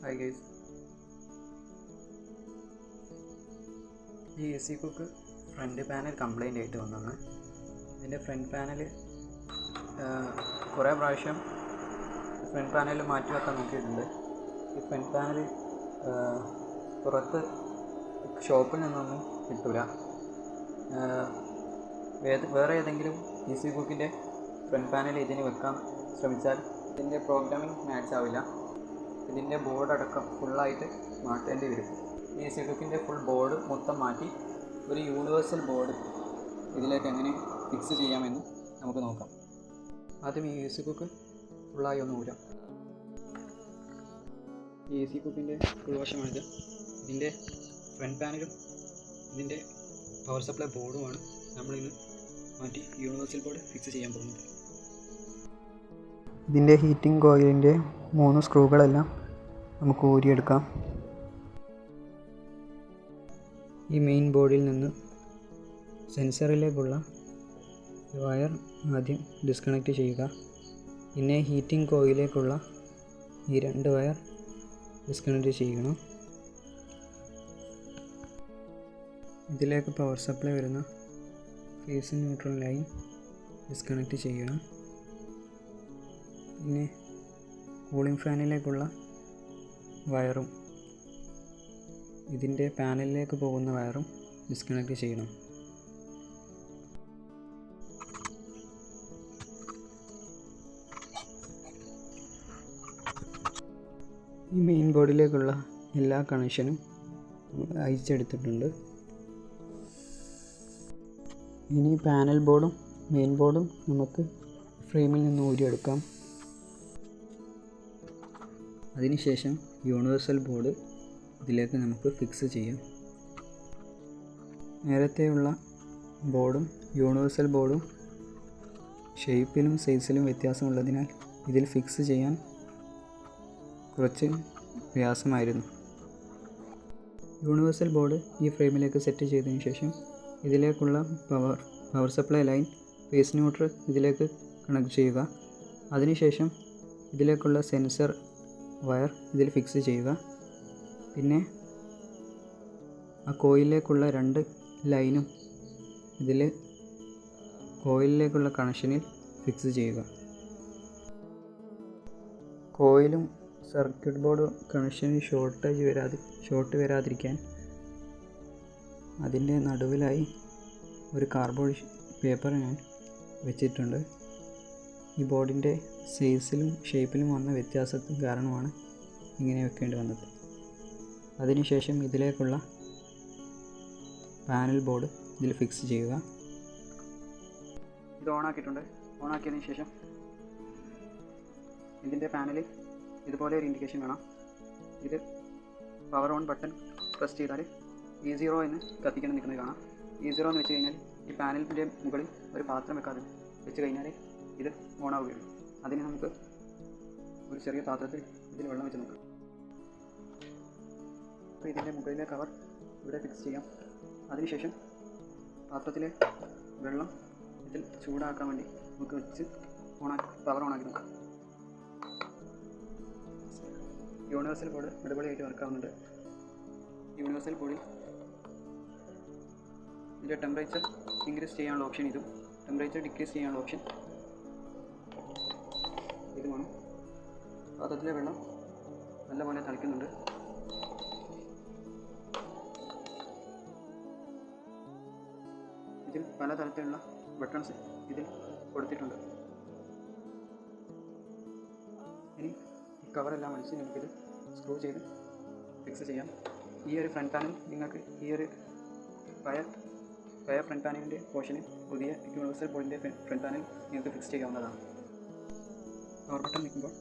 Hi guys. ഈ AC കുക്ക് front panel complaint ആയിട്ട് വന്നതാണ്. ഇതിൻ്റെ ഫ്രണ്ട് പാനൽ കുറേ പ്രാവശ്യം ഫ്രണ്ട് പാനൽ മാറ്റി വെക്കാൻ നോക്കിയിട്ടുണ്ട്. ഈ ഫ്രണ്ട് പാനൽ പുറത്ത് ഷോപ്പിൽ നിന്നൊന്നും കിട്ടില്ല. വേറെ ഏതെങ്കിലും AC കുക്കിൻ്റെ ഫ്രണ്ട് പാനൽ ഇതിന് വെക്കാൻ ശ്രമിച്ചാൽ ഇതിൻ്റെ പ്രോഗ്രാമിംഗ് മാച്ച് ആവില്ല. ഇതിൻ്റെ ബോർഡ് അടക്കം ഫുള്ളായിട്ട് മാറ്റേണ്ടി വരും. ഈ AC കുക്കിൻ്റെ ഫുൾ ബോർഡ് മൊത്തം മാറ്റി ഒരു യൂണിവേഴ്സൽ ബോർഡ് ഇതിലേക്ക് എങ്ങനെ ഫിക്സ് ചെയ്യാമെന്ന് നമുക്ക് നോക്കാം. ആദ്യം ഈ AC കുക്ക് ഫുള്ളായി ഒന്ന് ഊരാം. ഈ AC കുക്കിൻ്റെ ഉൾവശമാണിത്. ഇതിൻ്റെ ഫ്രണ്ട് പാനലും ഇതിൻ്റെ പവർ സപ്ലൈ ബോർഡുമാണ് നമ്മളിന്ന് മാറ്റി യൂണിവേഴ്സൽ ബോർഡ് ഫിക്സ് ചെയ്യാൻ പോകുന്നത്. ഇതിൻ്റെ ഹീറ്റിംഗ് കോയിലിൻ്റെ 3 സ്ക്രൂകളെല്ലാം നമുക്ക് ഊരിയെടുക്കാം. ഈ മെയിൻ ബോർഡിൽ നിന്ന് സെൻസറിലേക്കുള്ള വയർ ആദ്യം ഡിസ്കണക്റ്റ് ചെയ്യുക. പിന്നെ ഹീറ്റിംഗ് കോയിലേക്കുള്ള ഈ 2 വയർ ഡിസ്കണക്റ്റ് ചെയ്യണം. ഇതിലേക്ക് പവർ സപ്ലൈ വരുന്ന ഫേസ് ന്യൂട്രൽ ലൈൻ ഡിസ്കണക്റ്റ് ചെയ്യണം. പിന്നെ കൂളിംഗ് ഫാനിലേക്കുള്ള വയറും ഇതിൻ്റെ പാനലിലേക്ക് പോകുന്ന വയറും ഡിസ്കണക്റ്റ് ചെയ്യണം. ഈ മെയിൻ ബോർഡിലേക്കുള്ള എല്ലാ കണക്ഷനും അയച്ചെടുത്തിട്ടുണ്ട്. ഇനി പാനൽ ബോർഡും മെയിൻ ബോർഡും നമുക്ക് ഫ്രെയിമിൽ നിന്ന് ഊരിയെടുക്കാം. അതിനുശേഷം യൂണിവേഴ്സൽ ബോർഡ് ഇതിലേക്ക് നമുക്ക് ഫിക്സ് ചെയ്യാം. നേരത്തെയുള്ള ബോർഡും യൂണിവേഴ്സൽ ബോർഡും ഷേപ്പിലും സൈസിലും വ്യത്യാസമുള്ളതിനാൽ ഇതിൽ ഫിക്സ് ചെയ്യാൻ കുറച്ച് പ്രയാസമായിരുന്നു. യൂണിവേഴ്സൽ ബോർഡ് ഈ ഫ്രെയിമിലേക്ക് സെറ്റ് ചെയ്തതിന് ശേഷം ഇതിലേക്കുള്ള power supply line face neutral ഇതിലേക്ക് കണക്ട് ചെയ്യുക. അതിനുശേഷം ഇതിലേക്കുള്ള സെൻസർ വയർ ഇതിൽ ഫിക്സ് ചെയ്യുക. പിന്നെ ആ കോയിലിലേക്കുള്ള 2 ലൈനും ഇതിൽ കോയിലിലേക്കുള്ള കണക്ഷനിൽ ഫിക്സ് ചെയ്യുക. കോയിലും സർക്യൂട്ട് ബോർഡ് കണക്ഷനിൽ ഷോർട്ട് വരാതിരിക്കാൻ അതിൻ്റെ നടുവിലായി ഒരു കാർഡ്ബോർഡ് പേപ്പർ ഞാൻ വെച്ചിട്ടുണ്ട്. ഈ ബോർഡിൻ്റെ സൈസിലും ഷേപ്പിലും വന്ന വ്യത്യാസത്തിന് കാരണമാണ് ഇങ്ങനെ വെക്കേണ്ടി വന്നത്. അതിനുശേഷം ഇതിലേക്കുള്ള പാനൽ ബോർഡ് ഇതിൽ ഫിക്സ് ചെയ്യുക. ഇത് ഓണാക്കിയിട്ടുണ്ട്. ഓണാക്കിയതിന് ശേഷം ഇതിൻ്റെ പാനലിൽ ഇതുപോലെ ഒരു ഇൻഡിക്കേഷൻ വേണം. ഇത് പവർ ഓൺ ബട്ടൺ പ്രസ് ചെയ്താൽ E0 എന്ന് കത്തിക്കണം നിൽക്കുന്നത് കാണാം. E0 എന്ന് വെച്ച് കഴിഞ്ഞാൽ ഈ പാനലിൻ്റെ മുകളിൽ ഒരു പാത്രം വെക്കാതെ വെച്ച് കഴിഞ്ഞാൽ ഇത് ഓണാവുകയുള്ളൂ. അതിന് നമുക്ക് ഒരു ചെറിയ പാത്രത്തിൽ ഇതിൽ വെള്ളം വെച്ച് നോക്കാം. അപ്പോൾ ഇതിൻ്റെ മുകളിലെ കവർ ഇവിടെ ഫിക്സ് ചെയ്യാം. അതിനുശേഷം പാത്രത്തിലെ വെള്ളം ഇതിൽ ചൂടാക്കാൻ വേണ്ടി നമുക്ക് വെച്ച് പവർ ഓണാക്കി നോക്കാം. യൂണിവേഴ്സൽ ബോർഡ് അടിപൊളിയായിട്ട് വർക്കാവുന്നുണ്ട്. യൂണിവേഴ്സൽ ബോർഡിൽ ഇതിൻ്റെ ടെമ്പറേച്ചർ ഇൻക്രീസ് ചെയ്യാനുള്ള ഓപ്ഷൻ ഇതും ടെമ്പറേച്ചർ ഡിക്രീസ് ചെയ്യാനുള്ള ഓപ്ഷൻ ഇതുമാണ്. പാത്രത്തിലെ വെള്ളം നല്ലപോലെ തിളയ്ക്കുന്നുണ്ട്. ഇതിൽ പലതരത്തിലുള്ള ബട്ടൺസ് ഇതിൽ കൊടുത്തിട്ടുണ്ട്. ഇനി ഈ കവറെല്ലാം അടിച്ച് നമുക്കിത് സ്ക്രൂ ചെയ്ത് ഫിക്സ് ചെയ്യാം. ഈ ഒരു ഫ്രണ്ട് പാനൽ നിങ്ങൾക്ക് ഈ ഒരു പഴയ ഫ്രണ്ട് പാനലിൻ്റെ പോർഷനിൽ പുതിയ യൂണിവേഴ്സൽ ബോർഡിൻ്റെ ഫ്രണ്ട് പാനൽ നിങ്ങൾക്ക് ഫിക്സ് ചെയ്യാവുന്നതാണ്. പവർ ബട്ടൺ നിൽക്കുമ്പോൾ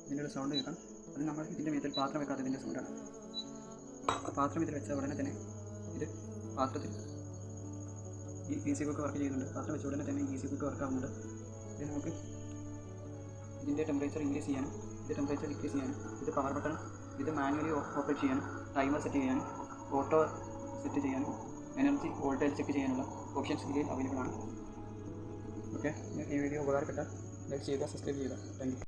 ഇതിൻ്റെ ഒരു സൗണ്ട് കേൾക്കാം. അത് നമ്മൾ ഇതിൻ്റെ മേത്തിൽ പാത്രം വെക്കാതെ ഇതിൻ്റെ സൗണ്ടാണ്. പാത്രം ഇതിൽ വെച്ച ഉടനെ തന്നെ ഇത് പാത്രത്തിൽ ഈ AC കുക്ക് വർക്ക് ചെയ്യുന്നുണ്ട്. പാത്രം വെച്ച ഉടനെ തന്നെ AC കുക്ക് വർക്ക് ആവുന്നുണ്ട്. ഇത് നമുക്ക് ഇതിൻ്റെ ടെമ്പറേച്ചർ ഇൻക്രീസ് ചെയ്യാനും ഇത് ടെമ്പറേച്ചർ ഡിക്രീസ് ചെയ്യാനും ഇത് പവർ ബട്ടൺ ഇത് മാനുവലി ഓപ്പറേറ്റ് ചെയ്യാനും ടൈമർ സെറ്റ് ചെയ്യാനും ഓട്ടോ സെറ്റ് ചെയ്യാനും എനർജി വോൾട്ടേജ് ചെക്ക് ചെയ്യാനുള്ള ഓപ്ഷൻസ് ഇതിൽ അവൈലബിൾ ആണ്. ഓക്കെ, ഈ വീഡിയോ ഉപകാരപ്പെട്ടാൽ ലൈക്ക് ചെയ്യുക, സബ്സ്ക്രൈബ് ചെയ്യുക. Thank you.